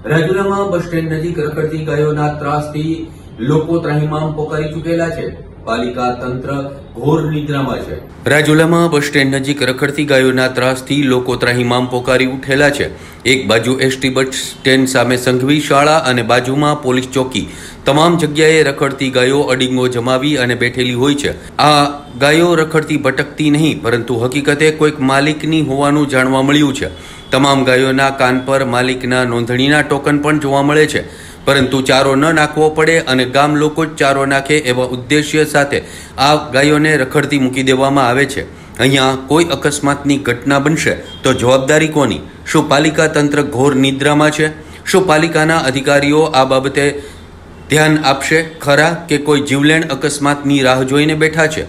રાજુલામાં bus stand નજીક રખડતી ગાયોના ત્રાસથી લોકો ત્રાહિમામ પોકારી ચૂકેલા છે. પાલિકા તંત્ર ઘોર નિદ્રામાં છે. રાજુલામાં બસ સ્ટેન્ડ નજીક રખડતી ગાયોના ત્રાસથી લોકો ત્રાહિમામ પોકારી ઉઠેલા છે. એક બાજુ એસટી બસ સ્ટેન્ડ સામે સંઘવી શાળા અને બાજુમાં પોલીસ ચોકી, તમામ જગ્યાએ રખડતી ગાયો અડીંગો જમાવી અને બેઠેલી હોય છે. આ ગાયો રખડતી ભટકતી નહીં, પરંતુ હકીકતે કોઈક માલિકની હોવાનું જાણવા મળ્યું છે. તમામ ગાયોના કાન પર માલિકના નોંધણીના ટોકન પણ જોવા મળે છે, પરંતુ ચારો ન નાખવો પડે અને ગામ લોકો જ ચારો નાખે એવા ઉદ્દેશ્ય સાથે આ ગાયોને રખડતી મૂકી દેવામાં આવે છે. અહીંયા કોઈ અકસ્માતની ઘટના બનશે તો જવાબદારી કોની? શું પાલિકા તંત્ર ઘોર નિદ્રામાં છે? શું પાલિકાના અધિકારીઓ આ બાબતે ધ્યાન આપશે ખરા, કે કોઈ જીવલેણ અકસ્માતની રાહ જોઈને બેઠા છે?